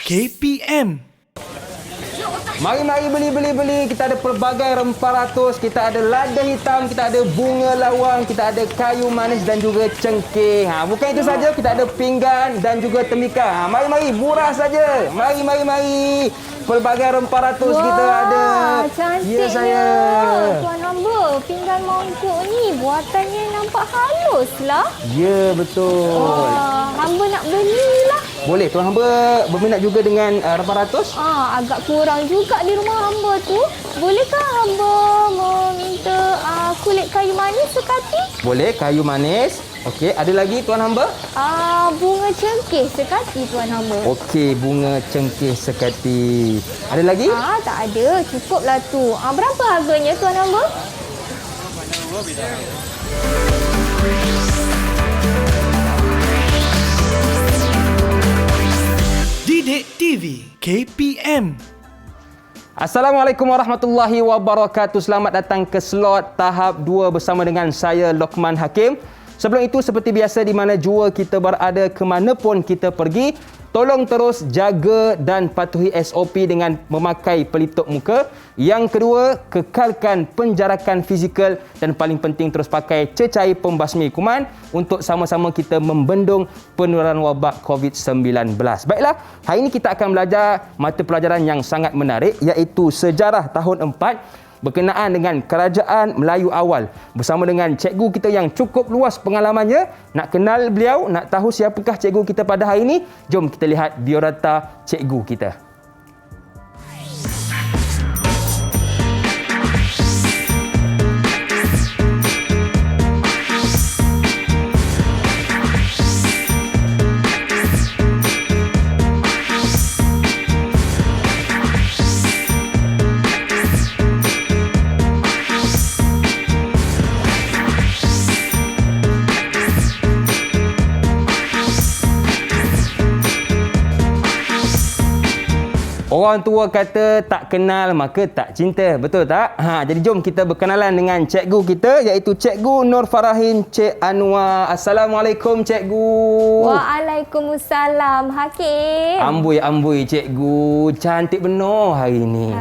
KPM. Mari beli. Kita ada pelbagai rempah ratus. Kita ada lada hitam, kita ada bunga lawang, kita ada kayu manis dan juga cengkeh. Bukan itu saja, kita ada pinggan dan juga tembikar. Mari, murah saja. Mari. Pelbagai rempah ratus kita ada. Cantiknya. Ya, saya. Tuan hamba, pinggan mangkuk ni buatannya nampak halus lah. Ya, betul. Hamba nak belilah. Boleh, tuan hamba berminat juga dengan rempah ratus? Agak kurang juga di rumah hamba tu. Bolehkah hamba meminta kulit kayu manis sekati? Boleh, kayu manis. Okey, ada lagi tuan hamba? Bunga cengkeh sekati tuan hamba. Okey, bunga cengkeh sekati. Ada lagi? Tak ada, cukuplah tu. Berapa harganya tuan hamba? Didik TV KPM. Assalamualaikum warahmatullahi wabarakatuh. Selamat datang ke slot tahap 2 bersama dengan saya Lokman Hakim. Sebelum itu, seperti biasa, di mana jua kita berada, ke mana pun kita pergi, tolong terus jaga dan patuhi SOP dengan memakai pelitup muka. Yang kedua, kekalkan penjarakan fizikal dan paling penting terus pakai cecair pembasmi kuman untuk sama-sama kita membendung penularan wabak COVID-19. Baiklah, hari ini kita akan belajar mata pelajaran yang sangat menarik, iaitu sejarah tahun 4 berkenaan dengan Kerajaan Melayu Awal bersama dengan cikgu kita yang cukup luas pengalamannya. Nak kenal beliau, nak tahu siapakah cikgu kita pada hari ini? Jom kita lihat biodata cikgu kita. Orang tua kata tak kenal maka tak cinta. Betul tak? Jadi jom kita berkenalan dengan cikgu kita, iaitu Cikgu Nur Farahin Cik Anwar. Assalamualaikum cikgu. Waalaikumsalam Hakim. Amboi cikgu. Cantik benar hari ini.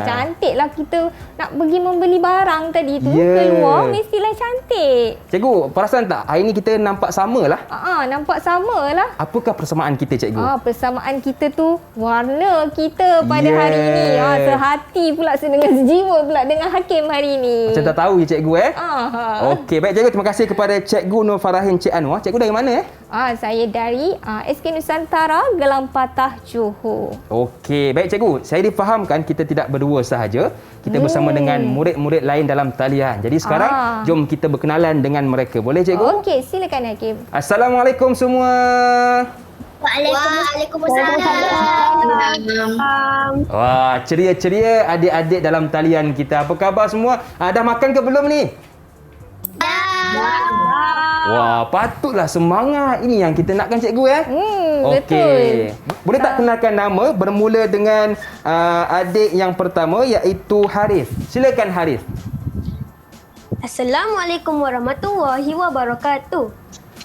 Cantiklah kita nak pergi membeli barang tadi tu. Yeah. Keluar mestilah cantik. Cikgu, perasan tak hari ini kita nampak samalah? Nampak samalah. Apakah persamaan kita cikgu? Persamaan kita tu warna kita pada hari ini. Yeah. Sehati pula, dengan sejiwa pula dengan Hakim hari ini. Macam tak tahu je cikgu Okey, baik cikgu, terima kasih kepada Cikgu Nur Farahin Cik Anwar. Cikgu dari mana Saya dari SK Nusantara, Gelang Patah, Johor. Okey, baik cikgu. Saya difahamkan kita tidak berdua sahaja. Kita bersama dengan murid-murid lain dalam talian. Jadi sekarang jom kita berkenalan dengan mereka. Boleh cikgu? Okey, silakan Hakim. Assalamualaikum semua. Waalaikumsalam. Wah, ceria-ceria adik-adik dalam talian kita. Apa khabar semua? Dah makan ke belum ni? Wah, patutlah semangat. Ini yang kita nakkan cikgu Betul. Boleh tak kenalkan nama bermula dengan adik yang pertama, iaitu Harith. Silakan Harith. Assalamualaikum warahmatullahi wabarakatuh.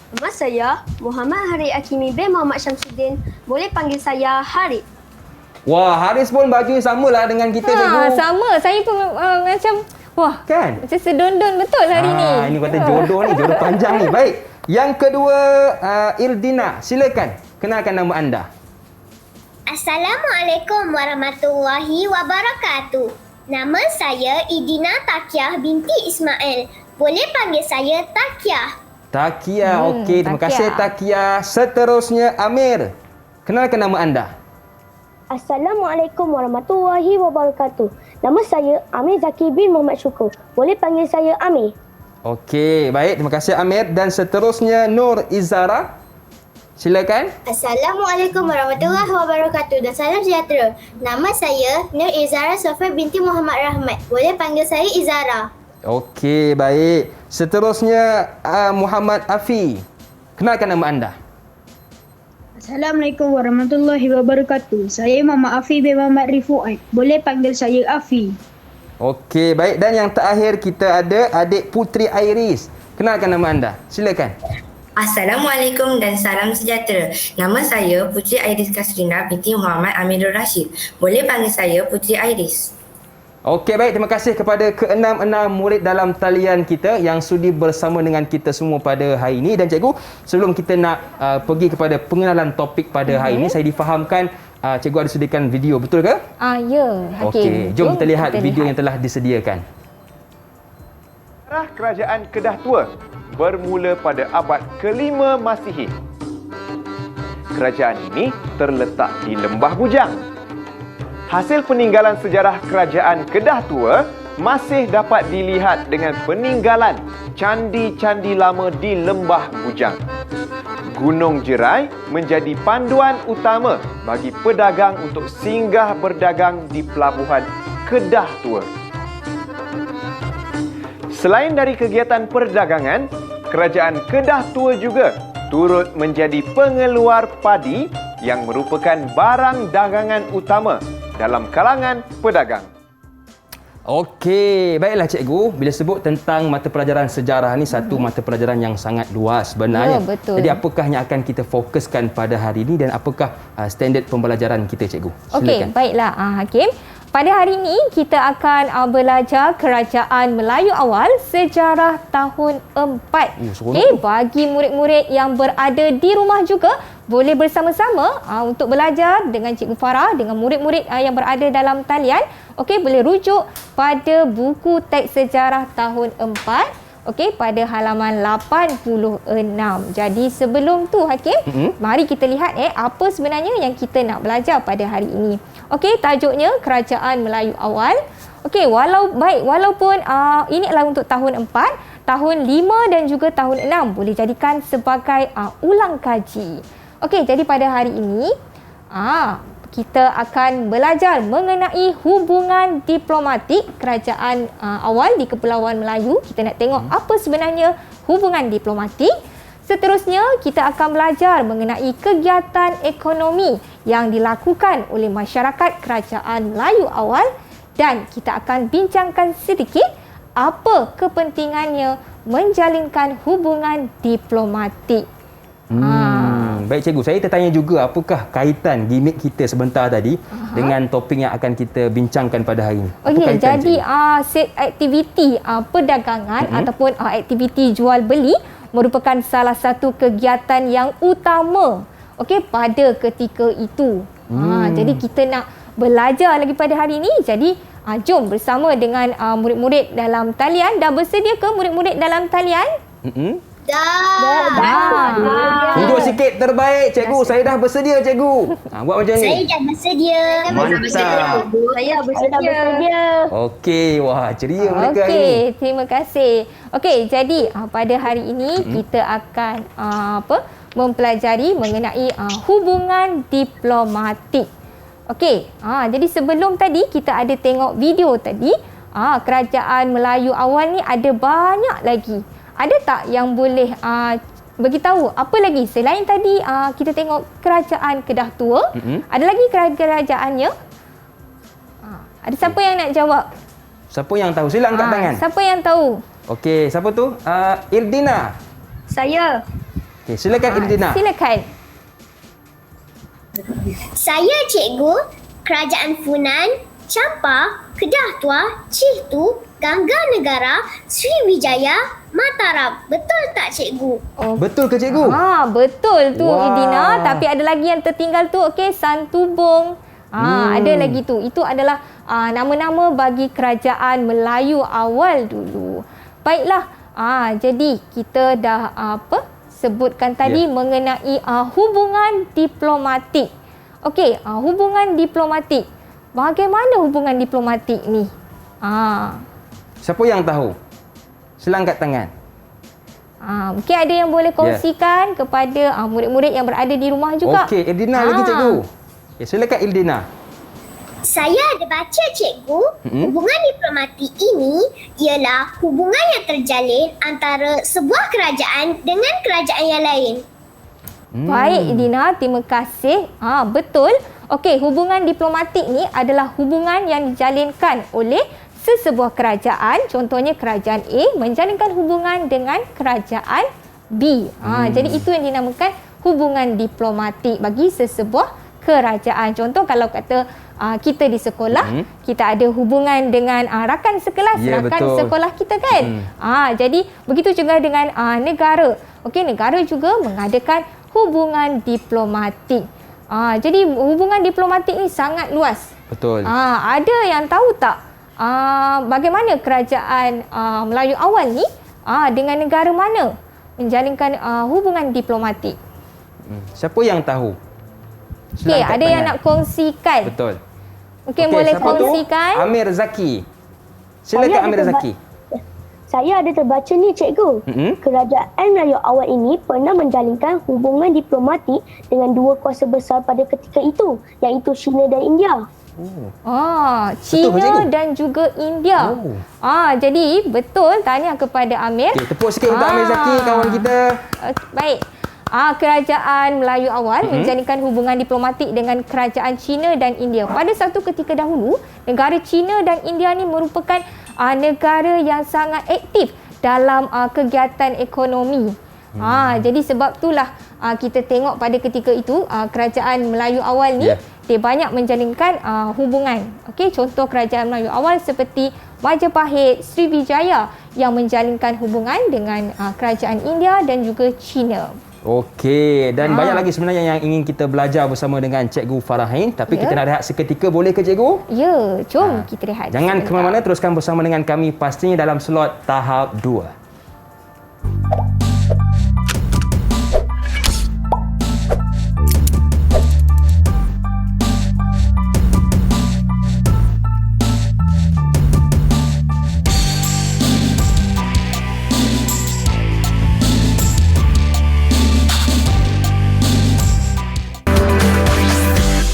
Nama saya Muhammad Harith Akimi bin Muhammad Syamsuddin. Boleh panggil saya Harith. Wah, Harith pun bajunya samalah dengan kita cikgu. Sama. Saya pun macam Kan? macam sedondon betul hari ni. Ini kata jodoh ni, jodoh panjang ni. Baik. Yang kedua, Ildina. Silakan. Kenalkan nama anda. Assalamualaikum warahmatullahi wabarakatuh. Nama saya Idina Takiah binti Ismail. Boleh panggil saya Takiah. Takia. Okey, terima Takia. kasih Takia. Seterusnya Amir. Kenalkan nama anda. Assalamualaikum warahmatullahi wabarakatuh. Nama saya Amir Zaki bin Muhammad Syukur. Boleh panggil saya Amir. Okey, baik. Terima kasih Amir. Dan seterusnya Nur Izara. Silakan. Assalamualaikum warahmatullahi wabarakatuh dan salam sejahtera. Nama saya Nur Izara Sofia binti Muhammad Rahmat. Boleh panggil saya Izara. Okey, baik. Seterusnya Muhammad Afi. Kenalkan nama anda. Assalamualaikum warahmatullahi wabarakatuh. Saya Muhammad Afi bin Muhammad Rifuat. Boleh panggil saya Afi. Okey, baik. Dan yang terakhir kita ada adik Putri Iris. Kenalkan nama anda. Silakan. Assalamualaikum dan salam sejahtera. Nama saya Puteri Iris Kasrina binti Muhammad Amirul Rashid. Boleh panggil saya Puteri Iris. Okey, baik. Terima kasih kepada ke-6 murid dalam talian kita yang sudi bersama dengan kita semua pada hari ini. Dan cikgu, sebelum kita nak pergi kepada pengenalan topik pada hari ini, saya difahamkan cikgu ada sediakan video, betul ke? Ya, Hakim. Okey, jom kita lihat video yang telah disediakan. Sejarah Kerajaan Kedah Tua bermula pada abad ke-5 Masihi. Kerajaan ini terletak di Lembah Bujang. Hasil peninggalan sejarah Kerajaan Kedah Tua masih dapat dilihat dengan peninggalan candi-candi lama di Lembah Bujang. Gunung Jerai menjadi panduan utama bagi pedagang untuk singgah berdagang di pelabuhan Kedah Tua. Selain dari kegiatan perdagangan, Kerajaan Kedah Tua juga turut menjadi pengeluar padi yang merupakan barang dagangan utama dalam kalangan pedagang. Okey, baiklah cikgu. Bila sebut tentang mata pelajaran sejarah ni, satu mata pelajaran yang sangat luas sebenarnya. Ya, betul. Jadi apakah yang akan kita fokuskan pada hari ini dan apakah standard pembelajaran kita, cikgu? Silakan. Okey, baiklah Hakim. Pada hari ini kita akan belajar Kerajaan Melayu Awal sejarah tahun 4. Okey, bagi murid-murid yang berada di rumah juga boleh bersama-sama untuk belajar dengan Cikgu Farah, dengan murid-murid yang berada dalam talian. Okey, boleh rujuk pada buku teks sejarah tahun 4. Okey, pada halaman 86. Jadi sebelum tu Hakim, mari kita lihat apa sebenarnya yang kita nak belajar pada hari ini. Okey, tajuknya Kerajaan Melayu Awal. Okey, walaupun ini adalah untuk tahun 4, tahun 5 dan juga tahun 6 boleh jadikan sebagai ulang kaji. Okey, jadi pada hari ini kita akan belajar mengenai hubungan diplomatik kerajaan awal di Kepulauan Melayu. Kita nak tengok apa sebenarnya hubungan diplomatik. Seterusnya, kita akan belajar mengenai kegiatan ekonomi yang dilakukan oleh masyarakat kerajaan Melayu awal dan kita akan bincangkan sedikit apa kepentingannya menjalinkan hubungan diplomatik. Baik cikgu, saya tertanya juga apakah kaitan gimmick kita sebentar tadi dengan topik yang akan kita bincangkan pada hari ini. Okey, jadi set aktiviti perdagangan ataupun aktiviti jual beli merupakan salah satu kegiatan yang utama pada ketika itu. Jadi kita nak belajar lagi pada hari ini. Jadi jom bersama dengan murid-murid dalam talian. Dah bersedia ke murid-murid dalam talian? Dah. Tunjuk sikit terbaik cikgu. Saya dah bersedia cikgu. Buat macam ni. Saya dah bersedia. Mantap. Saya bersedia. Okey, wah ceria mereka ni. Okey, terima kasih. Okey, jadi pada hari ini kita akan mempelajari mengenai hubungan diplomatik. Okey, jadi sebelum tadi kita ada tengok video tadi, kerajaan Melayu awal ni ada banyak lagi. Ada tak yang boleh beritahu apa lagi selain tadi kita tengok kerajaan Kedah Tua? Ada lagi kerajaannya? Ada siapa yang nak jawab? Siapa yang tahu? Sila angkat tangan. Siapa yang tahu? Okey, siapa tu? Irdina. Saya. Okey, silakan Irdina. Silakan. Saya cikgu. Kerajaan Funan, Champa, Kedah Tua, Cihtu, Gangga Negara, Sriwijaya, Mataram. Betul tak cikgu? Betul ke cikgu? Betul tu Irdina. Tapi ada lagi yang tertinggal tu. Okey, Santubong. Ada lagi tu. Itu adalah nama-nama bagi kerajaan Melayu awal dulu. Baiklah. Jadi kita dah sebutkan tadi mengenai hubungan diplomatik. Okey, hubungan diplomatik. Bagaimana hubungan diplomatik ni? Siapa yang tahu? Sila angkat tangan. Mungkin ada yang boleh kongsikan kepada murid-murid yang berada di rumah juga. Okey, Irdina lagi cikgu. Okay, silakan Irdina. Saya ada baca cikgu, hubungan diplomatik ini ialah hubungan yang terjalin antara sebuah kerajaan dengan kerajaan yang lain. Baik Irdina, terima kasih. Betul. Okey, hubungan diplomatik ni adalah hubungan yang dijalinkan oleh sesebuah kerajaan. Contohnya kerajaan A menjalinkan hubungan dengan kerajaan B. Jadi itu yang dinamakan hubungan diplomatik bagi sesebuah kerajaan. Contoh kalau kata kita di sekolah, kita ada hubungan dengan rakan sekelas, rakan sekolah kita kan. Jadi begitu juga dengan negara. Okey, negara juga mengadakan hubungan diplomatik. Jadi hubungan diplomatik ni sangat luas. Betul. Ada yang tahu tak bagaimana kerajaan Melayu awal ni dengan negara mana menjalinkan hubungan diplomatik? Siapa yang tahu? Okey, ada yang nak kongsikan? Betul. Okey, boleh siapa kongsikan? Tu? Amir Zaki. Silakan Amir Zaki. Saya ada terbaca ni cikgu. Kerajaan Melayu awal ini pernah menjalinkan hubungan diplomatik dengan dua kuasa besar pada ketika itu, iaitu China dan India. China dan juga India. Jadi betul, tahniah kepada Amir. Okay, tepuk sikit untuk Amir Zaki, kawan kita. Baik. Kerajaan Melayu awal menjalinkan hubungan diplomatik dengan kerajaan China dan India. Pada satu ketika dahulu, negara China dan India ni merupakan negara yang sangat aktif dalam kegiatan ekonomi. Jadi sebab itulah kita tengok pada ketika itu kerajaan Melayu awal ni dia banyak menjalinkan hubungan. Okey, contoh kerajaan Melayu awal seperti Majapahit, Sriwijaya yang menjalinkan hubungan dengan kerajaan India dan juga China. Okey, dan banyak lagi sebenarnya yang ingin kita belajar bersama dengan Cikgu Farahin, tapi kita nak rehat seketika, boleh ke Cikgu? Ya, jom kita rehat. Jangan ke mana-mana, teruskan bersama dengan kami pastinya dalam slot tahap 2.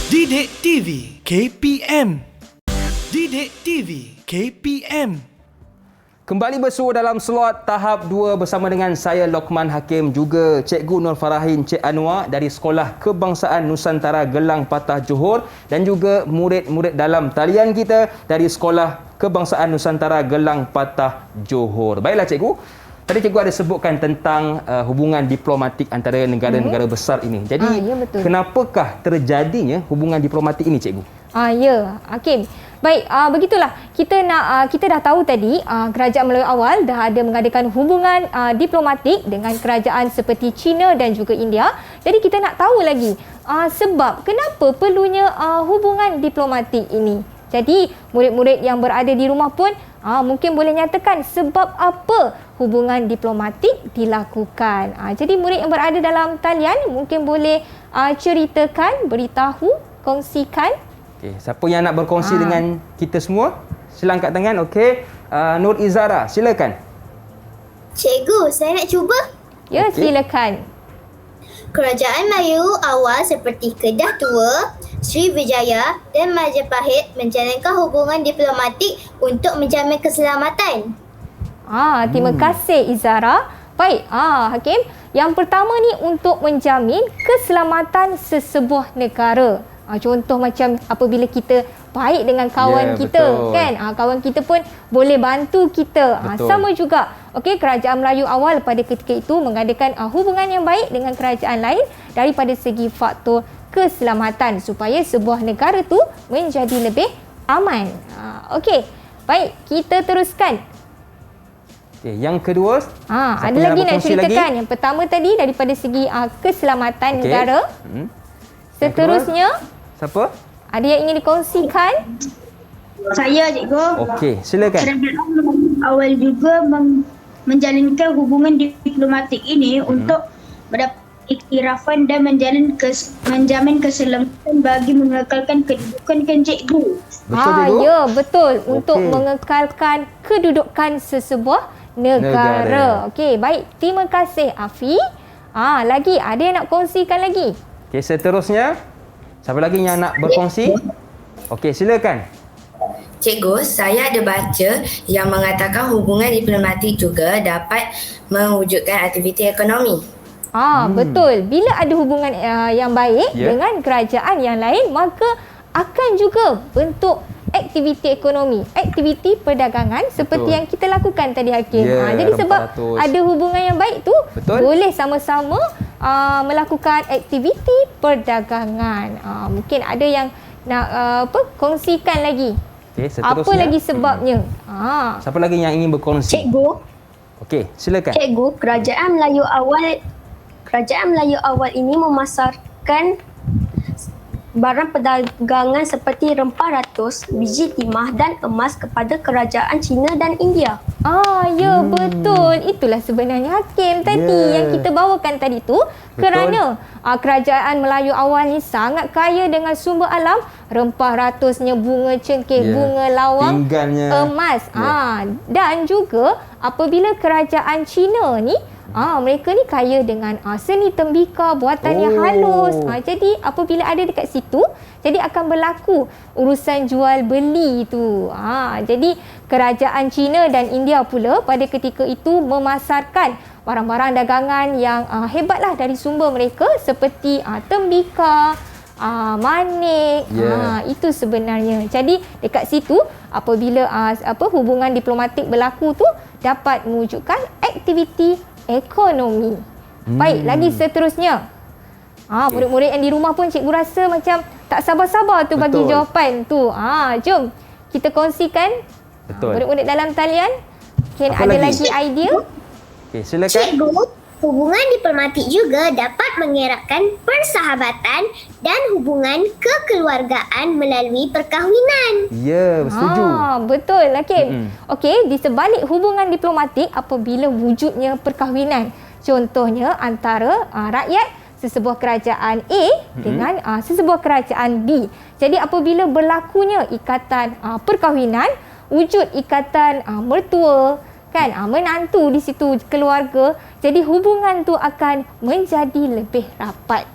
Didik TV KPM. Didik TV KPM. Kembali bersua dalam slot tahap 2 bersama dengan saya Lokman Hakim, juga Cikgu Nur Farahin Cik Anwar dari Sekolah Kebangsaan Nusantara Gelang Patah Johor, dan juga murid-murid dalam talian kita dari Sekolah Kebangsaan Nusantara Gelang Patah Johor. Baiklah Cikgu, tadi Cikgu ada sebutkan tentang hubungan diplomatik antara negara-negara besar ini. Jadi, kenapakah terjadinya hubungan diplomatik ini, Cikgu? Ya, Hakim. Baik, begitulah. Kita dah tahu tadi kerajaan Melayu awal dah ada mengadakan hubungan diplomatik dengan kerajaan seperti China dan juga India. Jadi kita nak tahu lagi sebab kenapa perlunya hubungan diplomatik ini. Jadi murid-murid yang berada di rumah pun mungkin boleh nyatakan sebab apa hubungan diplomatik dilakukan. Jadi murid yang berada dalam talian mungkin boleh ceritakan, beritahu, kongsikan. Okey, siapa yang nak berkongsi dengan kita semua? Sila angkat tangan. Okey, Nur Izara, silakan. Cikgu, saya nak cuba. Ya, silakan. Kerajaan Melayu awal seperti Kedah Tua, Sriwijaya dan Majapahit menjalankan hubungan diplomatik untuk menjamin keselamatan. Terima kasih Izara. Baik, Hakim. Yang pertama ni untuk menjamin keselamatan sesebuah negara. Contoh macam apabila kita baik dengan kawan kita, kan? Kawan kita pun boleh bantu kita. Sama juga. Okey, kerajaan Melayu awal pada ketika itu mengadakan hubungan yang baik dengan kerajaan lain daripada segi faktor keselamatan supaya sebuah negara tu menjadi lebih aman. Okey. Baik, kita teruskan. Okay, yang kedua, ada lagi nak ceritakan. Yang pertama tadi daripada segi keselamatan negara. Seterusnya, siapa? Ada yang ingin dikongsikan? Saya, Cikgu. Okey, silakan. Kerajaan awal juga menjalinkan hubungan diplomatik ini untuk mendapat iktirafan dan menjamin keselamatan bagi mengekalkan kedudukan, kan Cikgu? Betul, Cikgu? Ya, betul. Untuk mengekalkan kedudukan sesebuah negara. Okey, baik. Terima kasih, Afi. Lagi, ada yang nak kongsikan lagi? Okey, seterusnya. Siapa lagi yang nak berkongsi? Okey, silakan. Cikgu, saya ada baca yang mengatakan hubungan diplomatik juga dapat mewujudkan aktiviti ekonomi. Betul. Bila ada hubungan yang baik dengan kerajaan yang lain, maka akan juga bentuk aktiviti ekonomi, aktiviti perdagangan seperti yang kita lakukan tadi Hakim. Jadi sebab ada hubungan yang baik tu, boleh sama-sama melakukan aktiviti perdagangan. Mungkin ada yang nak kongsikan lagi. Apa lagi sebabnya? Siapa lagi yang ingin berkongsi? Cikgu. Okey, silakan. Cikgu, kerajaan Melayu awal ini memasarkan barang perdagangan seperti rempah ratus, biji timah dan emas kepada kerajaan China dan India. Ya betul. Itulah sebenarnya Hakim tadi yang kita bawakan tadi tu. Kerana kerajaan Melayu awal ni sangat kaya dengan sumber alam, rempah ratusnya, bunga cengkeh, bunga lawang, emas. Dan juga apabila kerajaan China ni mereka ni kaya dengan seni tembika, buatannya halus. Jadi apabila ada dekat situ, jadi akan berlaku urusan jual beli tu. Jadi kerajaan China dan India pula pada ketika itu memasarkan barang-barang dagangan yang hebatlah dari sumber mereka seperti tembika, manik. Itu sebenarnya. Jadi dekat situ apabila hubungan diplomatik berlaku tu dapat mewujudkan aktiviti ekonomi. Baik, lagi seterusnya. Murid-murid yang di rumah pun cikgu rasa macam tak sabar-sabar tu bagi jawapan tu. Jom kita kongsikan. Murid-murid dalam talian. Mungkin ada lagi idea? Okey, silakan. Cikgu, hubungan diplomatik juga dapat mengeratkan persahabatan dan hubungan kekeluargaan melalui perkahwinan. Ya, setuju. Betul, Hakim. Okey, di sebalik hubungan diplomatik apabila wujudnya perkahwinan. Contohnya antara rakyat sesebuah kerajaan A dengan sesebuah kerajaan B. Jadi apabila berlakunya ikatan perkahwinan, wujud ikatan mertua, kan, menantu di situ, keluarga, jadi hubungan tu akan menjadi lebih rapat.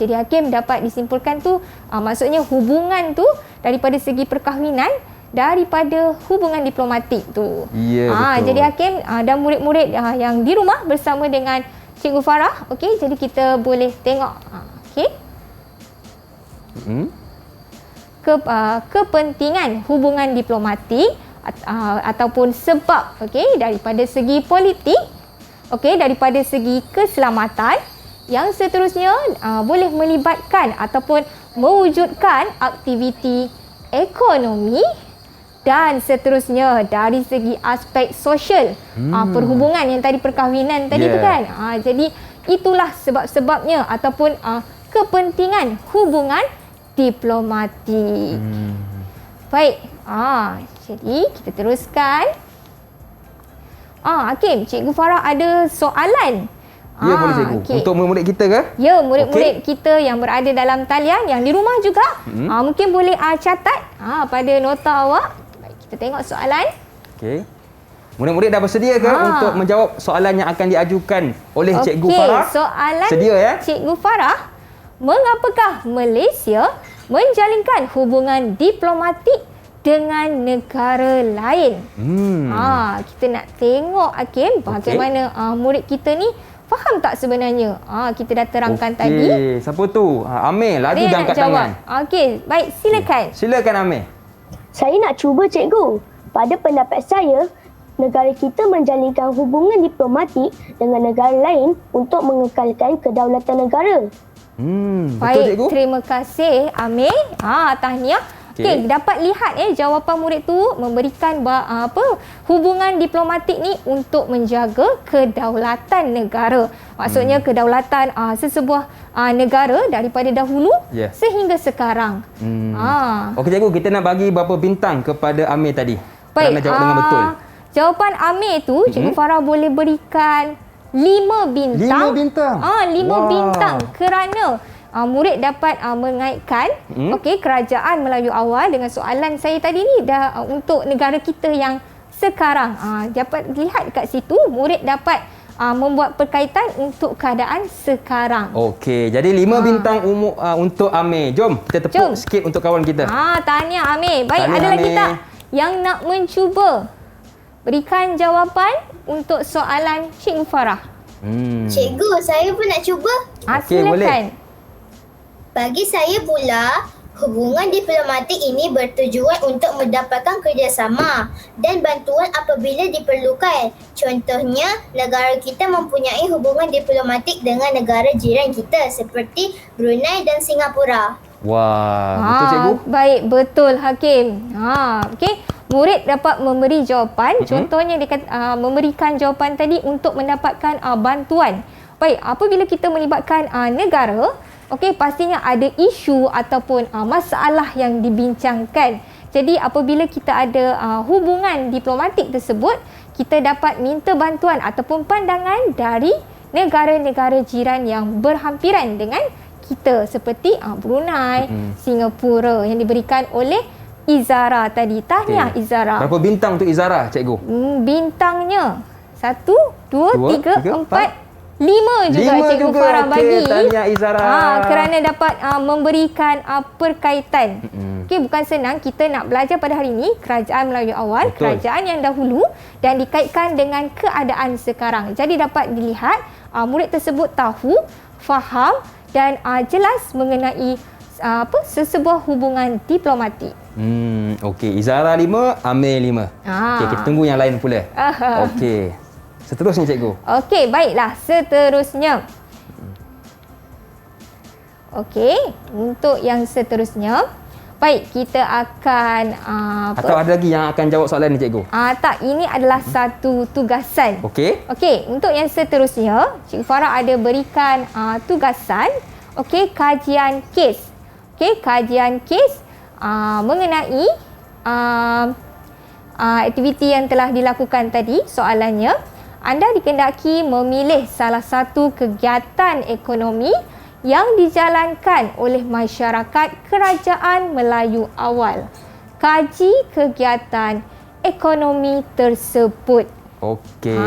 Jadi Hakim dapat disimpulkan tu, maksudnya hubungan tu daripada segi perkahwinan daripada hubungan diplomatik tu. Betul. Jadi Hakim dan murid-murid yang di rumah bersama dengan Cikgu Farah, okey, jadi kita boleh tengok okey. Kepentingan hubungan diplomatik ataupun sebab, okey, daripada segi politik, okey, daripada segi keselamatan, yang seterusnya boleh melibatkan ataupun mewujudkan aktiviti ekonomi, dan seterusnya dari segi aspek sosial, perhubungan yang tadi perkahwinan tadi tu kan. Jadi itulah sebab-sebabnya ataupun kepentingan hubungan diplomatik. Baik. Jadi kita teruskan. Hakim, Cikgu Farah ada soalan. Ya, boleh cikgu. Okay. Untuk murid-murid kita ke? Ya, murid-murid kita yang berada dalam talian, yang di rumah juga. Mungkin boleh catat pada nota awak. Baik, kita tengok soalan. Okey. Murid-murid dah bersedia ke untuk menjawab soalan yang akan diajukan oleh Cikgu Farah? Soalan sedia ya? Cikgu Farah, mengapakah Malaysia menjalinkan hubungan diplomatik dengan negara lain? Kita nak tengok Hakim bagaimana murid kita ni faham tak sebenarnya. Kita dah terangkan tadi. Siapa tu? Amir, lagi dah angkat tangan. Okey, baik, silakan. Silakan Amir. Saya nak cuba cikgu. Pada pendapat saya, negara kita menjalinkan hubungan diplomatik dengan negara lain untuk mengekalkan kedaulatan negara. Betul baik, cikgu. Terima kasih Amir. Tahniah. Okey, dapat lihat jawapan murid tu memberikan hubungan diplomatik ni untuk menjaga kedaulatan negara. Maksudnya kedaulatan sesebuah negara daripada dahulu sehingga sekarang. Okey cikgu, kita nak bagi berapa bintang kepada Amir tadi? Baik, kerana jawab dengan betul. Jawapan Amir tu Cikgu Farah boleh berikan 5 bintang. 5 bintang? 5 bintang kerana murid dapat mengaitkan kerajaan Melayu awal dengan soalan saya tadi ni dah untuk negara kita yang sekarang. Dapat lihat kat situ murid dapat membuat perkaitan untuk keadaan sekarang. Okey, jadi 5 bintang untuk Amir. Jom kita tepuk sikit untuk kawan kita. Tahniah Amir. Baik, tahniah, ada lagi Amir. tak yang nak mencuba berikan jawapan untuk soalan Cikgu Farah? Cikgu, saya pun nak cuba. Okey, Silakan. boleh. Bagi saya pula, Hubungan diplomatik ini bertujuan untuk mendapatkan kerjasama dan bantuan apabila diperlukan. Contohnya, negara kita mempunyai hubungan diplomatik dengan negara jiran kita seperti Brunei dan Singapura. Wah, betul cikgu? Baik, betul Hakim. Okey. Murid dapat memberi jawapan. Contohnya dia memberikan jawapan tadi untuk mendapatkan bantuan. Baik, apabila kita melibatkan negara, okey, pastinya ada isu ataupun masalah yang dibincangkan. Jadi apabila kita ada hubungan diplomatik tersebut, kita dapat minta bantuan ataupun pandangan dari negara-negara jiran yang berhampiran dengan kita seperti Brunei, Singapura yang diberikan oleh Izara tadi. Tahniah Izara. Berapa bintang untuk Izara, cikgu? Bintangnya 1, 2, 3, 4, 5 juga Cikgu Farah bagi. Tahniah Izara. Kerana dapat memberikan perkaitan. Okey, bukan senang kita nak belajar pada hari ini kerajaan Melayu awal, kerajaan yang dahulu dan dikaitkan dengan keadaan sekarang. Jadi dapat dilihat murid tersebut tahu, faham dan jelas mengenai sesebuah hubungan diplomatik. Okey, Izara 5, Amir 5. Okey, kita tunggu yang lain pula. Okey. Seterusnya cikgu. Okey, baiklah. Seterusnya. Okey, untuk yang seterusnya. Baik, kita akan... Atau ada lagi yang akan jawab soalan ni cikgu? Tak, ini adalah satu tugasan. Okey. Okey, untuk yang seterusnya, Cikgu Farah ada berikan tugasan. Okey, kajian kes. Okey, kajian kes mengenai aktiviti yang telah dilakukan tadi. Soalannya, anda dikendaki memilih salah satu kegiatan ekonomi yang dijalankan oleh masyarakat Kerajaan Melayu awal. Kaji kegiatan ekonomi tersebut. Okey.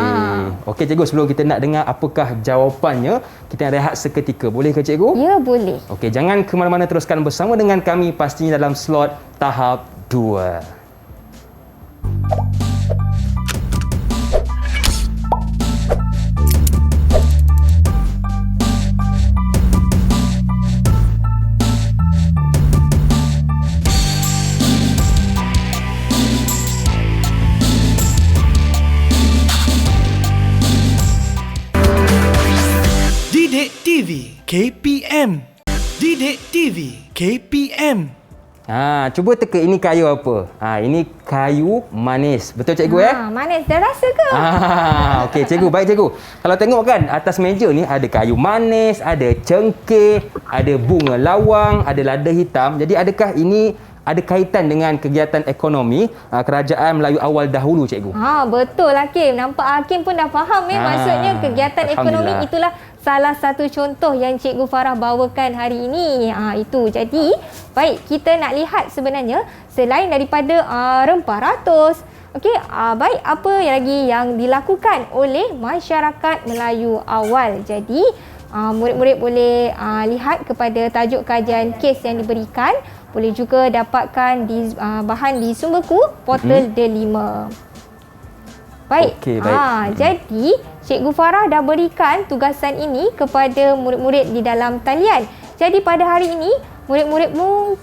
Okey cikgu, sebelum kita nak dengar apakah jawapannya, kita nak rehat seketika. Boleh ke cikgu? Ya, boleh. Okey, jangan ke mana-mana, teruskan bersama dengan kami pastinya dalam slot tahap 2. Didik TV KPM. Didik TV KPM. Cuba teka ini kayu apa? Ini kayu manis. Betul cikgu Manis. Dah rasa ke? Okey cikgu, baik cikgu. Kalau tengok kan atas meja ni ada kayu manis, ada cengkeh, ada bunga lawang, ada lada hitam. Jadi adakah ini ada kaitan dengan kegiatan ekonomi kerajaan Melayu awal dahulu cikgu? Betul Hakim. Nampak Hakim pun dah faham maksudnya kegiatan ekonomi itulah salah satu contoh yang Cikgu Farah bawakan hari ini. Itu. Jadi, baik, kita nak lihat sebenarnya selain daripada rempah ratus, okey, baik, apa lagi yang dilakukan oleh masyarakat Melayu awal. Jadi, murid-murid boleh lihat kepada tajuk kajian kes yang diberikan. Boleh juga dapatkan bahan di sumberku portal D5. Baik. Okey, baik. Jadi, Cikgu Farah dah berikan tugasan ini kepada murid-murid di dalam talian. Jadi, pada hari ini, murid-murid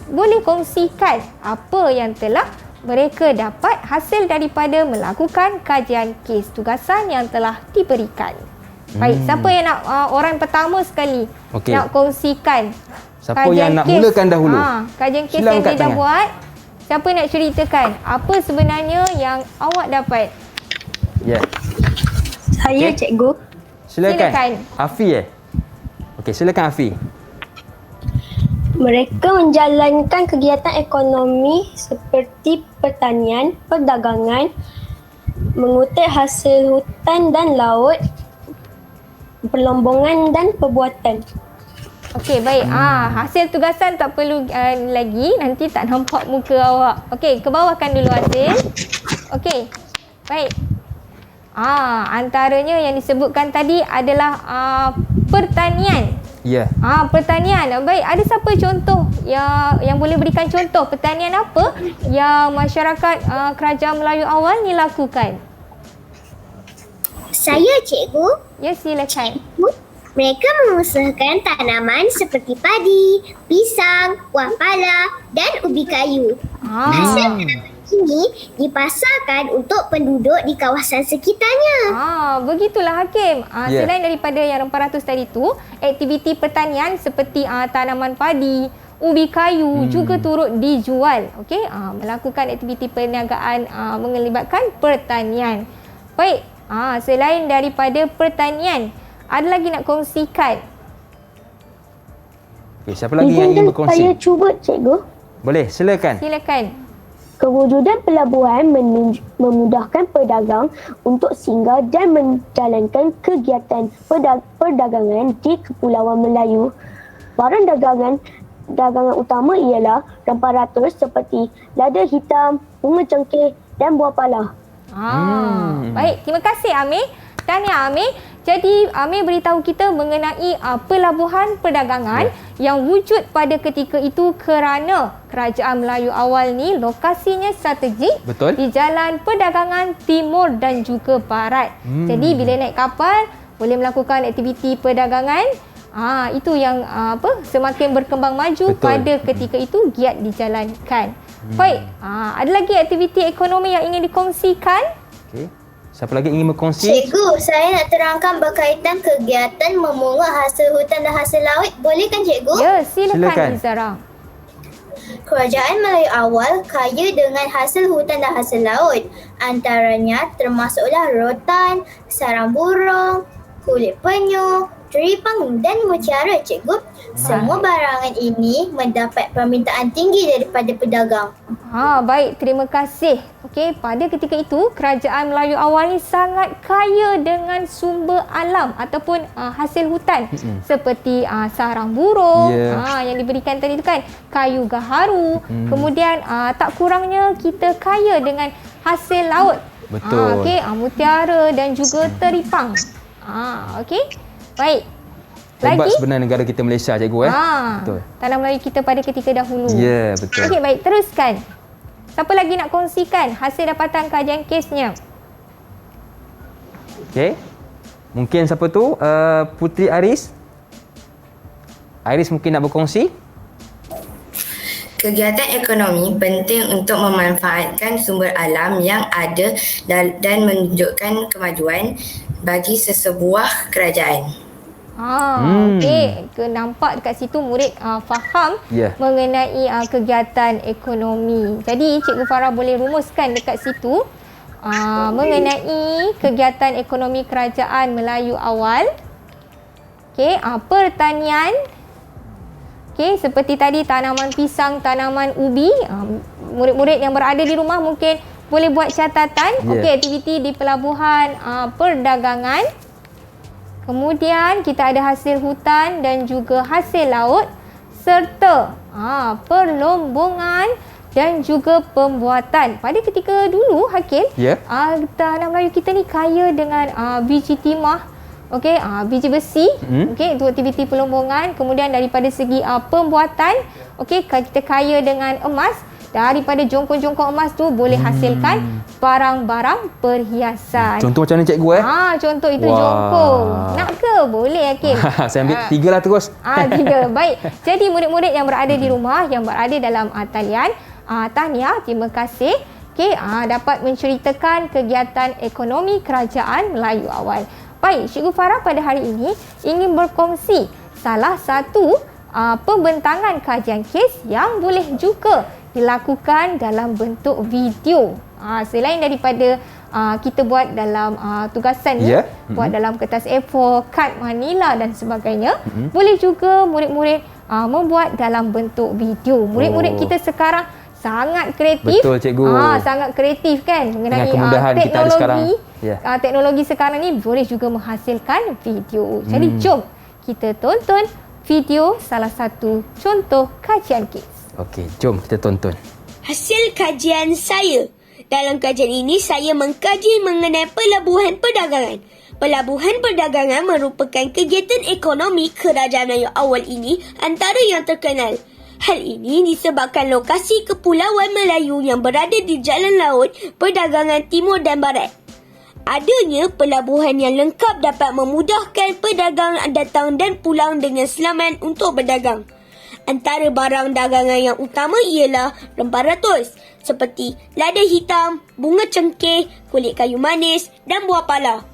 boleh kongsikan apa yang telah mereka dapat hasil daripada melakukan kajian kes tugasan yang telah diberikan. Baik, siapa yang nak orang pertama sekali nak kongsikan siapa yang nak mulakan dahulu? Kajian kes yang dia dah buat. Siapa nak ceritakan apa sebenarnya yang awak dapat? Ya. Saya cikgu. Silakan. Afi Okey, silakan Afi. Mereka menjalankan kegiatan ekonomi seperti pertanian, perdagangan, mengutip hasil hutan dan laut, perlombongan dan perbuatan. Okey, baik. Hasil tugasan tak perlu lagi. Nanti tak nampak muka awak. Okey, ke bawahkan dulu hasil. Okey, baik. Antaranya yang disebutkan tadi adalah pertanian. Ya. Pertanian. Baik, ada siapa contoh yang boleh berikan contoh pertanian apa yang masyarakat Kerajaan Melayu awal ni lakukan? Saya cikgu. Ya, silakan. Mereka mengusahakan tanaman seperti padi, pisang, buah pala dan ubi kayu. Hasil tanaman ini dipasarkan untuk penduduk di kawasan sekitarnya. Begitulah Hakim. Ya. Selain daripada yang rempah ratus tadi tu, aktiviti pertanian seperti tanaman padi, ubi kayu juga turut dijual. Okey, melakukan aktiviti perniagaan melibatkan pertanian. Baik, selain daripada pertanian, ada lagi nak kongsikan? Okay, siapa lagi yang ingin berkongsi? Saya cuba, Cikgu. Boleh, silakan. Silakan. Kewujudan pelabuhan memudahkan pedagang untuk singgah dan menjalankan kegiatan perdagangan di Kepulauan Melayu. Barang dagangan utama ialah rempah ratus seperti lada hitam, bunga cengkeh dan buah pala. Baik, terima kasih Amir. Tahniah Amir. Jadi Amir beritahu kita mengenai pelabuhan perdagangan yang wujud pada ketika itu kerana Kerajaan Melayu awal ni lokasinya strategik. Betul. Di jalan perdagangan timur dan juga barat. Jadi bila naik kapal boleh melakukan aktiviti perdagangan. Itu yang semakin berkembang maju. Betul. Pada ketika itu giat dijalankan. Baik, ada lagi aktiviti ekonomi yang ingin dikongsikan? Okey. Siapa lagi ingin berkongsi? Cikgu, saya nak terangkan berkaitan kegiatan memungut hasil hutan dan hasil laut. Boleh kan Cikgu? Ya, silakan Silakan. Izara. Kerajaan Melayu awal kaya dengan hasil hutan dan hasil laut. Antaranya termasuklah rotan, sarang burung, kulit penyu, jeripang dan mutiara, Cikgu. Semua barangan ini mendapat permintaan tinggi daripada pedagang. Baik, terima kasih. Okey, pada ketika itu Kerajaan Melayu awal ni sangat kaya dengan sumber alam ataupun hasil hutan seperti sarang burung yang diberikan tadi tu kan, kayu gaharu. Kemudian tak kurangnya kita kaya dengan hasil laut. Betul. Okey, mutiara dan juga teripang. Okey. Baik. Hebat Lagi? sebenarnya negara kita Malaysia, Cikgu. Betul. Tanah Melayu kita pada ketika dahulu. Ya, betul. Okey, baik. Teruskan. Siapa lagi nak kongsikan hasil dapatan kajian kesnya? Okey. Mungkin siapa tu? Putri Aris. Aris mungkin nak berkongsi? Kegiatan ekonomi penting untuk memanfaatkan sumber alam yang ada dan menunjukkan kemajuan bagi sesebuah kerajaan. Okey. Nampak dekat situ murid faham mengenai kegiatan ekonomi. Jadi Cikgu Farah boleh rumuskan dekat situ mengenai kegiatan ekonomi Kerajaan Melayu awal. Okey, pertanian. Okey, seperti tadi tanaman pisang, tanaman ubi. Murid-murid yang berada di rumah mungkin boleh buat catatan. Okey, aktiviti di pelabuhan perdagangan. Kemudian kita ada hasil hutan dan juga hasil laut serta perlombongan dan juga pembuatan. Pada ketika dulu Hakim, tanah Melayu kita ni kaya dengan biji timah, okey, biji besi, okey, itu aktiviti perlombongan. Kemudian daripada segi pembuatan, okey, kita kaya dengan emas. Daripada jongkong-jongkong emas tu boleh hasilkan barang-barang perhiasan. Contoh macam mana, Cikgu? Contoh itu jongkong. Nak ke? Boleh, Hakim. Saya ambil 3 lah terus. 3. Baik. Jadi murid-murid yang berada di rumah, yang berada dalam talian, tahniah, terima kasih. Okey, dapat menceritakan kegiatan ekonomi Kerajaan Melayu awal. Baik, Cikgu Farah pada hari ini ingin berkongsi salah satu pembentangan kajian kes yang boleh juga dilakukan dalam bentuk video. Selain daripada kita buat dalam tugasan ni, buat dalam kertas A4, kad manila dan sebagainya, boleh juga murid-murid membuat dalam bentuk video. Murid-murid kita sekarang sangat kreatif. Betul, Cikgu. Sangat kreatif kan mengenai kemudahan teknologi. kita ada sekarang. Teknologi sekarang ni boleh juga menghasilkan video. Jadi jom kita tonton video salah satu contoh kajian kes. Okey, jom kita tonton. Hasil kajian saya. Dalam kajian ini, saya mengkaji mengenai pelabuhan perdagangan. Pelabuhan perdagangan merupakan kegiatan ekonomi Kerajaan Melayu awal ini antara yang terkenal. Hal ini disebabkan lokasi Kepulauan Melayu yang berada di jalan laut perdagangan timur dan barat. Adanya pelabuhan yang lengkap dapat memudahkan pedagang datang dan pulang dengan selamat untuk berdagang. Antara barang dagangan yang utama ialah rempah ratus seperti lada hitam, bunga cengkeh, kulit kayu manis dan buah pala.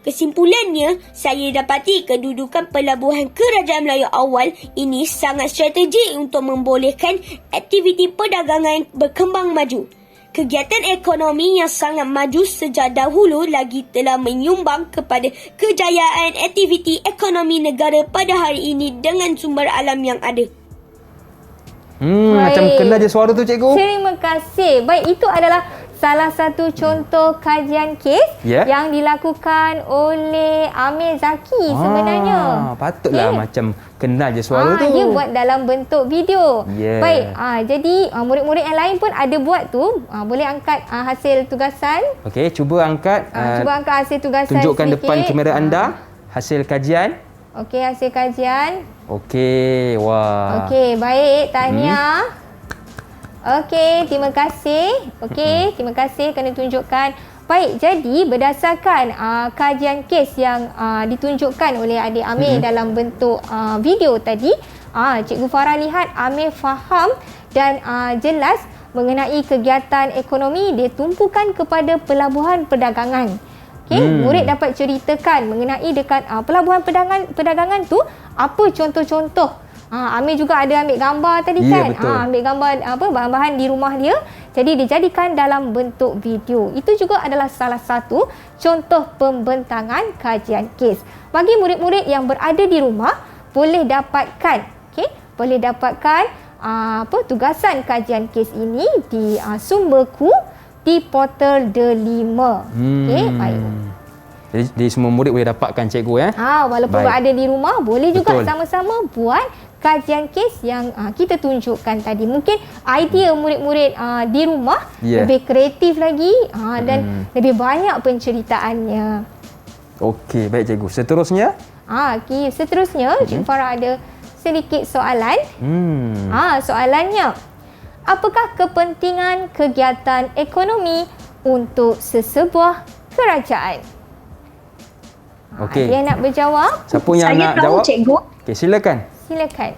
Kesimpulannya, saya dapati kedudukan pelabuhan Kerajaan Melayu awal ini sangat strategik untuk membolehkan aktiviti perdagangan berkembang maju. Kegiatan ekonomi yang sangat maju sejak dahulu lagi telah menyumbang kepada kejayaan aktiviti ekonomi negara pada hari ini dengan sumber alam yang ada. Macam kena je suara tu cikgu. Terima kasih. Baik, itu adalah salah satu contoh kajian kes yang dilakukan oleh Amir Zaki sebenarnya. Patutlah macam kenal je suara tu. Dia buat dalam bentuk video. Baik, jadi murid-murid yang lain pun ada buat tu. Boleh angkat hasil tugasan. Okey, cuba angkat. Cuba angkat hasil tugasan tunjukkan sedikit. depan kamera anda hasil kajian. Okey, hasil kajian. Okey, wah. Okey, baik. Tahniah. Okey, terima kasih. Okey, terima kasih kerana tunjukkan. Baik, jadi berdasarkan kajian kes yang ditunjukkan oleh adik Amir dalam bentuk video tadi, Cikgu Farah lihat Amir faham dan jelas mengenai kegiatan ekonomi ditumpukan kepada pelabuhan perdagangan. Okay, murid dapat ceritakan mengenai dekat pelabuhan perdagangan tu apa contoh-contoh. Amir juga ada ambil gambar tadi kan. Ambil gambar bahan-bahan di rumah dia. Jadi dijadikan dalam bentuk video. Itu juga adalah salah satu contoh pembentangan kajian kes. Bagi murid-murid yang berada di rumah boleh dapatkan tugasan kajian kes ini di sumberku di portal The5. Okey, baik. Jadi semua murid boleh dapatkan cikgu ya. Walaupun berada di rumah boleh juga sama-sama buat kajian kes yang kita tunjukkan tadi. Mungkin idea murid-murid di rumah lebih kreatif lagi dan lebih banyak penceritaannya. Okey, baik cikgu. Seterusnya? Seterusnya Cikgu Farah ada sedikit soalan. Soalannya, apakah kepentingan kegiatan ekonomi untuk sesebuah kerajaan? Okey. Dia nak berjawab? Siapa yang Saya nak tahu, jawab? cikgu. Okey, silakan. Silakan.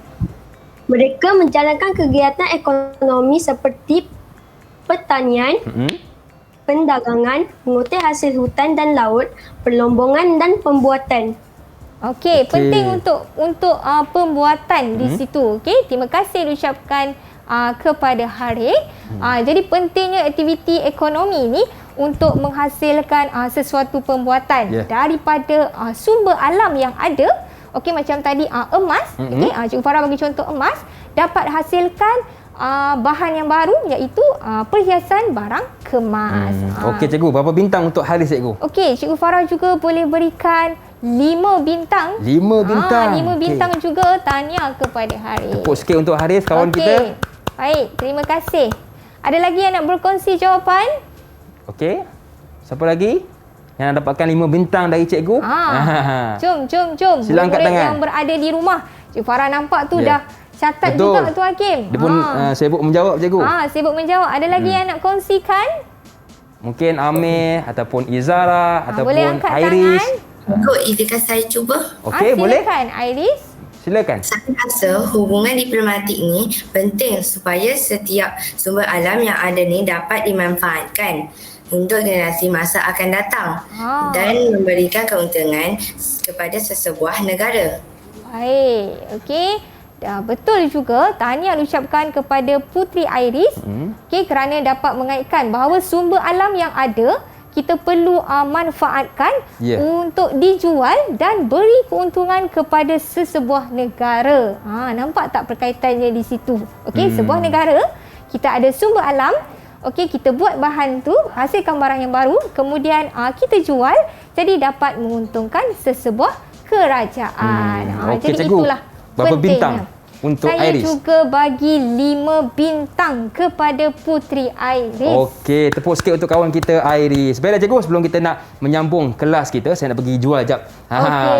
Mereka menjalankan kegiatan ekonomi seperti pertanian, pendagangan, mengutip hasil hutan dan laut, perlombongan dan pembuatan. Okey, penting untuk pembuatan di situ. Okey, terima kasih diucapkan kepada Harith. Jadi pentingnya aktiviti ekonomi ini untuk menghasilkan sesuatu pembuatan daripada sumber alam yang ada. Okey, macam tadi emas. Okey, Cikgu Farah bagi contoh emas dapat hasilkan bahan yang baru iaitu perhiasan barang kemas. Okey cikgu, berapa bintang untuk Haris cikgu? Okey, Cikgu Farah juga boleh berikan 5 bintang. 5 bintang. 5 bintang juga. Tahniah kepada Haris. Tepuk sikit untuk Haris kawan kita. Baik, terima kasih. Ada lagi yang nak berkongsi jawapan? Okey. Siapa lagi yang nak dapatkan 5 bintang dari cikgu? Jom. Sila angkat tangan. Yang berada di rumah. Cikgu Farah nampak tu dah catat juga tu Hakim. Dia pun sibuk menjawab cikgu. Sibuk menjawab. Ada lagi yang nak kongsikan? Mungkin Amir ataupun Izara ataupun boleh angkat Iris. Izinkan saya cuba. Okey, boleh. Silakan Iris. Silakan. Saya rasa hubungan diplomatik ni penting supaya setiap sumber alam yang ada ni dapat dimanfaatkan untuk generasi masa akan datang dan memberikan keuntungan kepada sesebuah negara. Baik, okey. Betul juga. Tahniah ucapkan kepada Putri Iris kerana dapat mengaitkan bahawa sumber alam yang ada kita perlu manfaatkan untuk dijual dan beri keuntungan kepada sesebuah negara. Nampak tak perkaitannya di situ? Okey, sebuah negara kita ada sumber alam. Okey, kita buat bahan tu, hasilkan barang yang baru, kemudian kita jual, jadi dapat menguntungkan sesebuah kerajaan. Okey, jadi cikgu. itulah Berapa pentingnya. bintang untuk Saya Iris? juga bagi 5 bintang kepada Putri Iris. Okey, tepuk sikit untuk kawan kita Iris. Baiklah cikgu, sebelum kita nak menyambung kelas kita, saya nak pergi jual jap.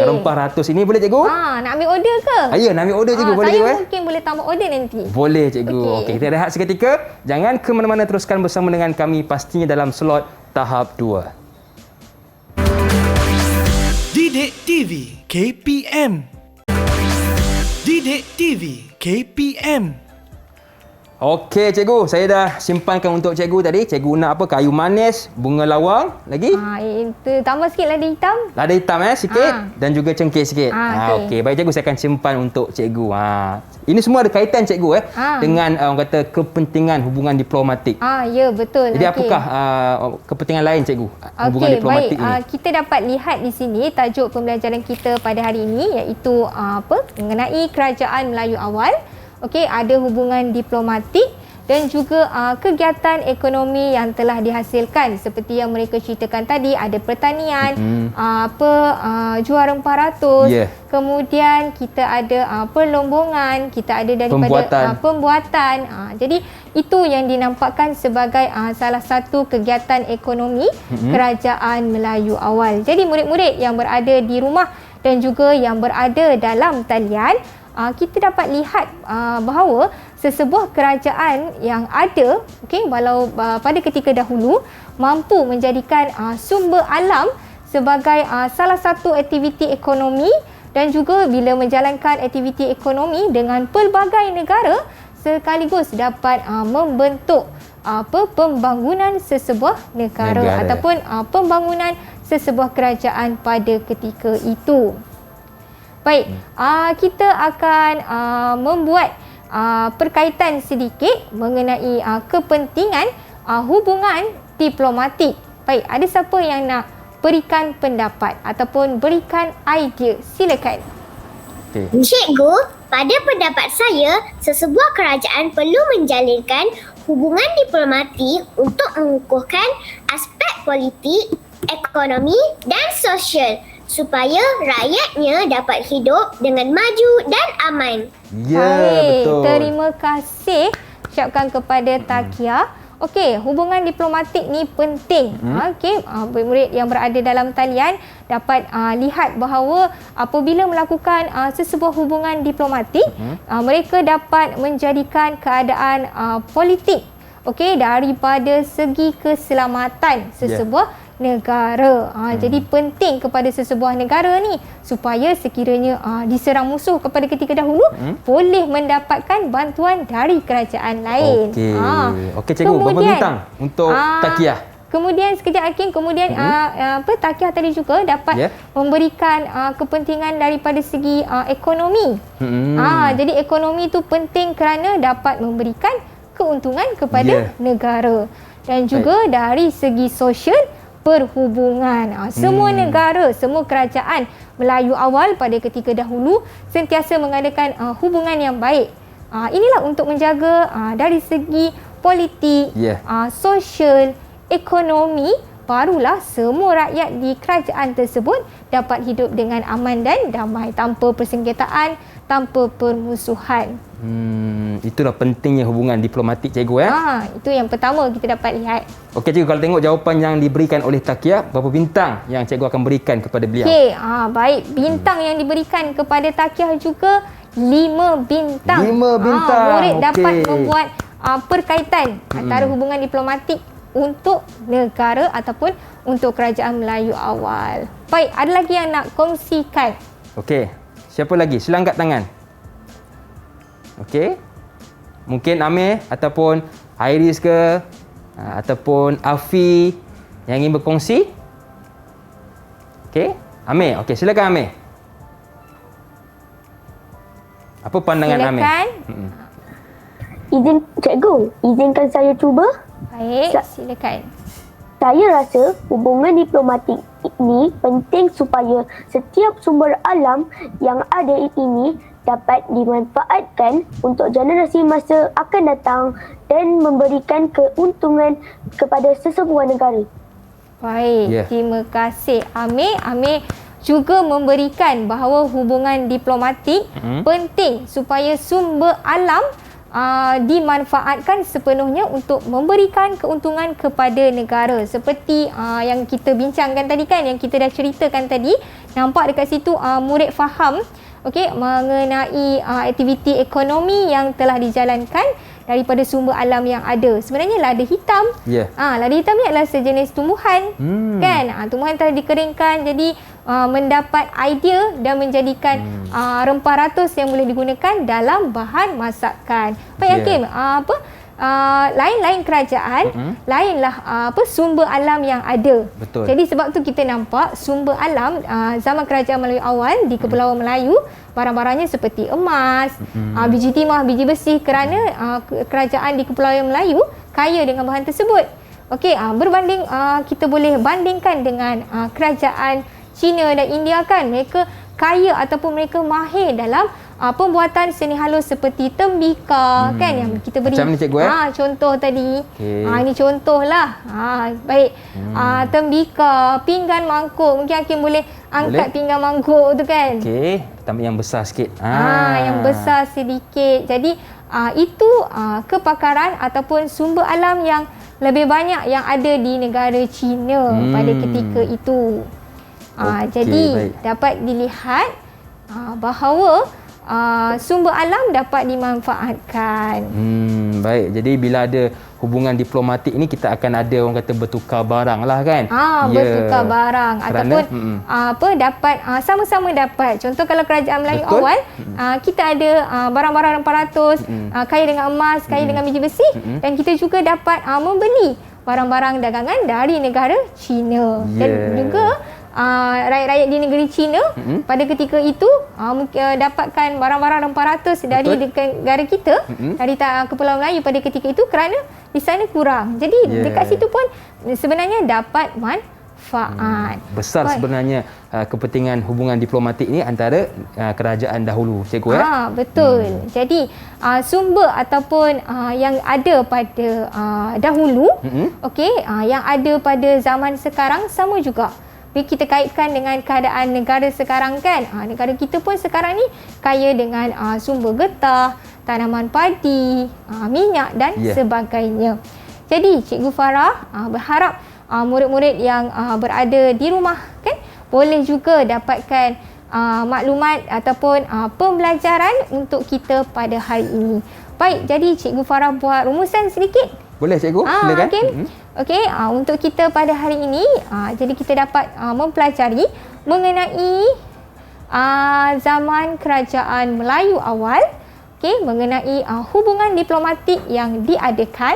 Rempah ratus ini boleh cikgu? Nak ambil order ke? Ya, nak ambil order cikgu. Boleh saya cikgu? mungkin boleh tambah order nanti. Boleh cikgu. Okey, kita rehat seketika. Jangan ke mana-mana, teruskan bersama dengan kami pastinya dalam slot tahap 2. Didik TV KPM. Didik TV KPM. Okey cikgu, saya dah simpankan untuk cikgu tadi. Cikgu nak apa? Kayu manis, bunga lawang, lagi? Itu tambah sikit lada hitam. Lada hitam sikit dan juga cengkeh sikit. Okey. Baik cikgu, saya akan simpan untuk cikgu. Ini semua ada kaitan cikgu dengan orang kata kepentingan hubungan diplomatik. Ya betul. Jadi apakah kepentingan lain cikgu hubungan diplomatik ini? Kita dapat lihat di sini tajuk pembelajaran kita pada hari ini iaitu mengenai kerajaan Melayu awal. Okey, ada hubungan diplomatik dan juga kegiatan ekonomi yang telah dihasilkan seperti yang mereka ceritakan tadi, ada pertanian, jual rempah ratus, kemudian kita ada perlombongan, kita ada daripada pembuatan. Jadi itu yang dinampakkan sebagai salah satu kegiatan ekonomi kerajaan Melayu awal. Jadi murid-murid yang berada di rumah dan juga yang berada dalam talian, kita dapat lihat bahawa sesebuah kerajaan yang ada, walau pada ketika dahulu mampu menjadikan sumber alam sebagai salah satu aktiviti ekonomi dan juga bila menjalankan aktiviti ekonomi dengan pelbagai negara sekaligus dapat membentuk pembangunan sesebuah negara. Ataupun pembangunan sesebuah kerajaan pada ketika itu. Baik, kita akan membuat perkaitan sedikit mengenai kepentingan hubungan diplomatik. Baik, ada siapa yang nak berikan pendapat ataupun berikan idea? Silakan. Cikgu, pada pendapat saya, sesebuah kerajaan perlu menjalinkan hubungan diplomatik untuk mengukuhkan aspek politik, ekonomi dan sosial supaya rakyatnya dapat hidup dengan maju dan aman. Betul. Terima kasih ucapkan kepada Takia. Okey, hubungan diplomatik ni penting. Murid yang berada dalam talian dapat lihat bahawa apabila melakukan sesebuah hubungan diplomatik, mereka dapat menjadikan keadaan politik daripada segi keselamatan sesebuah negara. Jadi penting kepada sesebuah negara ni supaya sekiranya diserang musuh kepada ketika dahulu boleh mendapatkan bantuan dari kerajaan lain. Okey cikgu, berapa bintang untuk Takia? Kemudian sekejap Hakim, kemudian Takia tadi juga dapat memberikan kepentingan daripada segi ekonomi. Jadi ekonomi itu penting kerana dapat memberikan keuntungan kepada negara dan juga dari segi sosial perhubungan. Semua negara, semua kerajaan Melayu awal pada ketika dahulu sentiasa mengadakan hubungan yang baik. Inilah untuk menjaga dari segi politik, sosial, ekonomi, barulah semua rakyat di kerajaan tersebut dapat hidup dengan aman dan damai tanpa persengketaan, tanpa permusuhan. Itulah pentingnya hubungan diplomatik cikgu itu yang pertama kita dapat lihat. Okey cikgu, kalau tengok jawapan yang diberikan oleh Takia, berapa bintang yang cikgu akan berikan kepada beliau? Baik, bintang yang diberikan kepada Takia juga 5 bintang. 5 bintang. Murid dapat membuat perkaitan antara hubungan diplomatik untuk negara ataupun untuk kerajaan Melayu awal. Baik, ada lagi yang nak kongsikan? Okey, siapa lagi? Sila angkat tangan. Okey. Mungkin Amir ataupun Iris ke ataupun Afi yang ingin berkongsi. Okey. Amir, okey, silakan Amir. Apa pandangan Amir? Izin cikgu, izinkan saya cuba. Baik, silakan. Saya rasa hubungan diplomatik ini penting supaya setiap sumber alam yang ada ini dapat dimanfaatkan untuk generasi masa akan datang dan memberikan keuntungan kepada sesebuah negara. Baik, terima kasih Amir. Amir juga memberikan bahawa hubungan diplomatik penting supaya sumber alam dimanfaatkan sepenuhnya untuk memberikan keuntungan kepada negara. Seperti yang kita bincangkan tadi kan, yang kita dah ceritakan tadi, nampak dekat situ murid faham mengenai aktiviti ekonomi yang telah dijalankan daripada sumber alam yang ada. Sebenarnya lada hitam. Lada hitam ni adalah sejenis tumbuhan. Kan? Tumbuhan telah dikeringkan jadi mendapat idea dan menjadikan rempah ratus yang boleh digunakan dalam bahan masakan. Baik Hakim, lain-lain kerajaan, lainlah sumber alam yang ada. Betul. Jadi sebab tu kita nampak sumber alam zaman kerajaan Melayu awal di Kepulauan Melayu, barang-barangnya seperti emas, biji timah, biji besi, kerana kerajaan di Kepulauan Melayu kaya dengan bahan tersebut. Okey, berbanding kita boleh bandingkan dengan kerajaan China dan India kan, mereka kaya ataupun mereka mahir dalam pembuatan seni halus seperti tembikar kan, yang kita beri macam ni cikgu contoh tadi. Ini contohlah. Baik. Tembikar, pinggan mangkuk, mungkin Hakim boleh angkat pinggan mangkuk tu kan. Okey, tambah yang besar sikit. Yang besar sedikit. Jadi itu kepakaran ataupun sumber alam yang lebih banyak yang ada di negara China pada ketika itu. Jadi baik, dapat dilihat bahawa sumber alam dapat dimanfaatkan. Baik, jadi bila ada hubungan diplomatik ni kita akan ada orang kata bertukar barang lah kan. Bertukar barang ataupun dapat sama-sama dapat. Contoh kalau kerajaan Melayu awal, kita ada barang-barang rempah ratus, kaya dengan emas, kaya dengan biji besi, dan kita juga dapat membeli barang-barang dagangan dari negara China. Dan juga rakyat-rakyat di negeri China pada ketika itu dapatkan barang-barang rempah ratus dari negara kita, dari Kepulauan Melayu pada ketika itu, kerana di sana kurang. Jadi dekat situ pun sebenarnya dapat manfaat. Besar sebenarnya kepentingan hubungan diplomatik ni antara kerajaan dahulu, cikgu Betul. Jadi sumber ataupun yang ada pada dahulu, yang ada pada zaman sekarang sama juga. Kita kaitkan dengan keadaan negara sekarang kan. Negara kita pun sekarang ni kaya dengan sumber getah, tanaman padi, minyak dan sebagainya. Jadi Cikgu Farah berharap murid-murid yang berada di rumah kan boleh juga dapatkan maklumat ataupun pembelajaran untuk kita pada hari ini. Baik, jadi Cikgu Farah buat rumusan sedikit. Boleh cikgu? Silakan. Okey, untuk kita pada hari ini, jadi kita dapat mempelajari mengenai zaman kerajaan Melayu awal, mengenai hubungan diplomatik yang diadakan,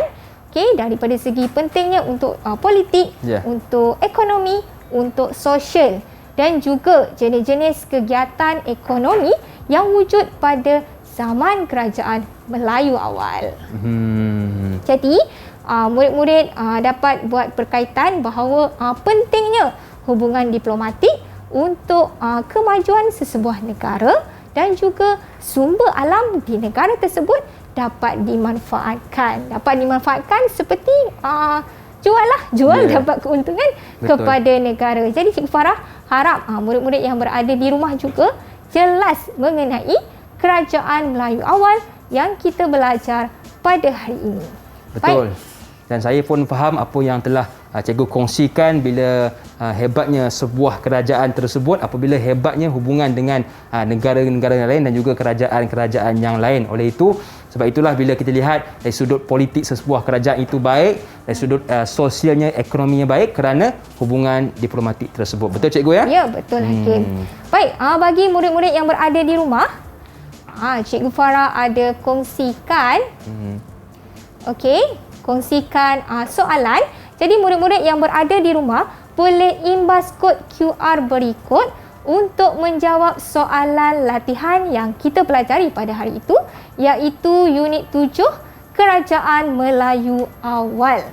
daripada segi pentingnya untuk politik, untuk ekonomi, untuk sosial, dan juga jenis-jenis kegiatan ekonomi yang wujud pada zaman kerajaan Melayu awal. Jadi murid-murid dapat buat perkaitan bahawa pentingnya hubungan diplomatik untuk kemajuan sesebuah negara, dan juga sumber alam di negara tersebut dapat dimanfaatkan. Dapat dimanfaatkan seperti jual dapat keuntungan kepada negara. Jadi Cikgu Farah harap murid-murid yang berada di rumah juga jelas mengenai kerajaan Melayu awal yang kita belajar pada hari ini. Betul. Dan saya pun faham apa yang telah cikgu kongsikan bila hebatnya sebuah kerajaan tersebut apabila hebatnya hubungan dengan negara-negara lain dan juga kerajaan-kerajaan yang lain. Oleh itu, sebab itulah bila kita lihat dari sudut politik sebuah kerajaan itu baik, dari sudut sosialnya, ekonominya baik kerana hubungan diplomatik tersebut. Betul cikgu ya? Ya, betul Hakim. Baik, bagi murid-murid yang berada di rumah, Cikgu Farah ada kongsikan kongsikan soalan. Jadi murid-murid yang berada di rumah boleh imbas kod QR berikut untuk menjawab soalan latihan yang kita pelajari pada hari itu, iaitu unit 7 Kerajaan Melayu Awal.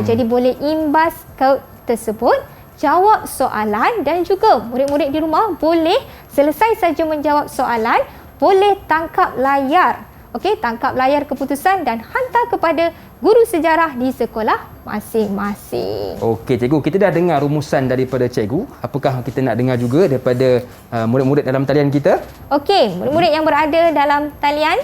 Jadi boleh imbas kod tersebut, jawab soalan, dan juga murid-murid di rumah boleh selesai saja menjawab soalan, boleh tangkap layar. Tangkap layar keputusan dan hantar kepada guru sejarah di sekolah masing-masing. Okey cikgu, kita dah dengar rumusan daripada cikgu. Apakah kita nak dengar juga daripada murid-murid dalam talian kita? Murid-murid yang berada dalam talian.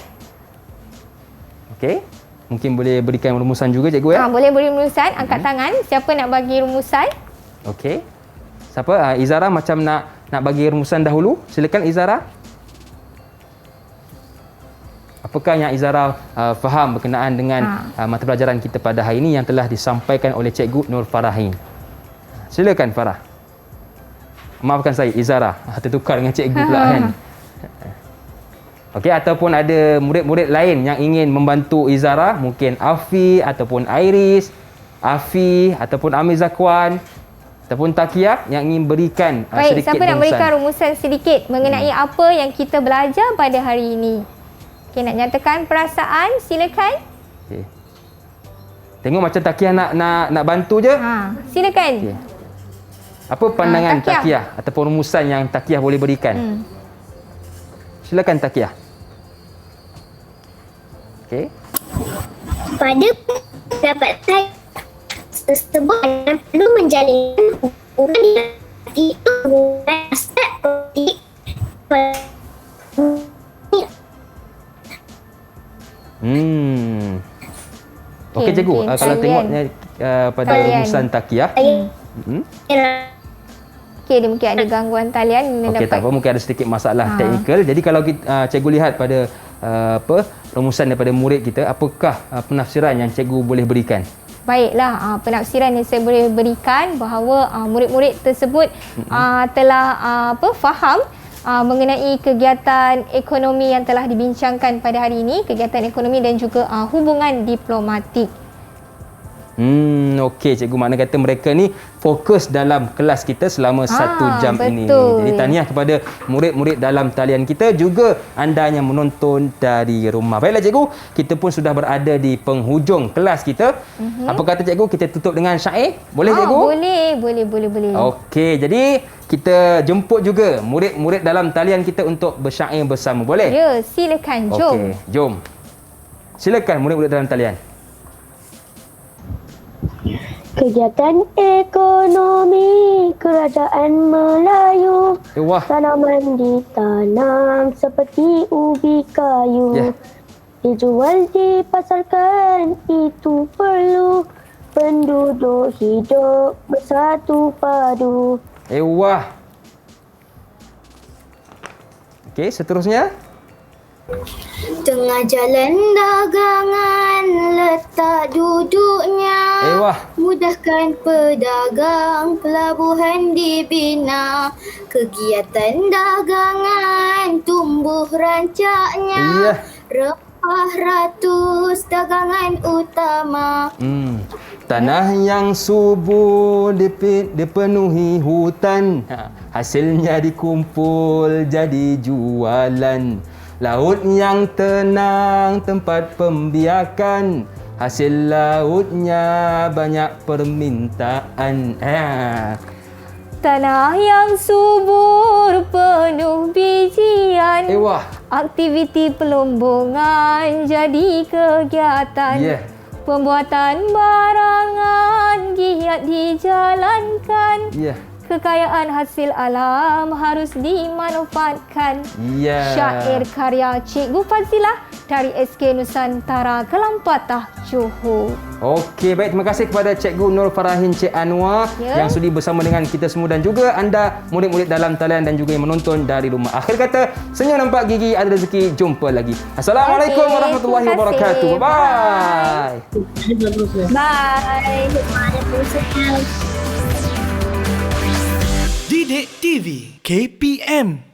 Mungkin boleh berikan rumusan juga cikgu ya? Boleh beri rumusan, angkat tangan. Siapa nak bagi rumusan? Siapa? Izara macam nak bagi rumusan dahulu. Silakan Izara. Apakah yang Izara faham berkenaan dengan mata pelajaran kita pada hari ini yang telah disampaikan oleh Cikgu Nur Farahin? Silakan Farah. Maafkan saya Izara, tertukar dengan cikgu pula kan. Okey, ataupun ada murid-murid lain yang ingin membantu Izara, mungkin Afi ataupun Iris, Afi ataupun Amir Zakwan ataupun Takia yang ingin berikan baik, sedikit siapa nak berikan rumusan sedikit mengenai apa yang kita belajar pada hari ini? Okey, nak nyatakan perasaan, silakan. Okay. Tengok macam Takia nak bantu je. Silakan. Okay. Apa pandangan Takia ataupun rumusan yang Takia boleh berikan? Silakan Takia. Okey. Pada pendapat saya, tersebut perlu menjalin hubungan di hubungan aspek politik. Okey cikgu, kalau tengoknya pada rumusan Takia. Okey, dia mungkin ada gangguan talian. Okey, tak apa, mungkin ada sedikit masalah teknikal. Jadi kalau cikgu lihat pada rumusan daripada murid kita, apakah penafsiran yang cikgu boleh berikan? Baiklah, penafsiran yang saya boleh berikan bahawa murid-murid tersebut telah faham mengenai kegiatan ekonomi yang telah dibincangkan pada hari ini, kegiatan ekonomi dan juga hubungan diplomatik. Okey cikgu, makna kata mereka ni fokus dalam kelas kita selama 1 jam ini. Jadi tahniah kepada murid-murid dalam talian kita, juga anda yang menonton dari rumah. Baiklah cikgu, kita pun sudah berada di penghujung kelas kita. Apa kata cikgu, kita tutup dengan syair? Boleh cikgu? Boleh. Okey, jadi kita jemput juga murid-murid dalam talian kita untuk bersyair bersama. Boleh? Ya, silakan. Jom. Okey, jom. Silakan murid-murid dalam talian. Kegiatan ekonomi Kerajaan Melayu. Tanaman ditanam seperti ubi kayu. Dijual, dipasarkan, itu perlu. Penduduk hidup bersatu padu. Okey, seterusnya. Tengah jalan dagangan letak duduknya. Mudahkan pedagang, pelabuhan dibina. Kegiatan dagangan tumbuh rancaknya. Rempah ratus dagangan utama. Tanah yang subur dipenuhi hutan. Hasilnya dikumpul jadi jualan. Laut yang tenang tempat pembiakan. Hasil lautnya banyak permintaan. Tanah yang subur penuh bijian. Aktiviti pelombongan jadi kegiatan. Pembuatan barangan giat dijalankan. Kekayaan hasil alam harus dimanfaatkan. Syair karya Cikgu Fazilah dari SK Nusantara Kelampatah, Johor. Okey, baik, terima kasih kepada Cikgu Nur Farahin Cik Anwar yang sudi bersama dengan kita semua dan juga anda murid-murid dalam talian dan juga yang menonton dari rumah. Akhir kata, senyum nampak gigi ada rezeki, jumpa lagi. Assalamualaikum warahmatullahi wabarakatuh. Bye. Bye. Didik TV KPM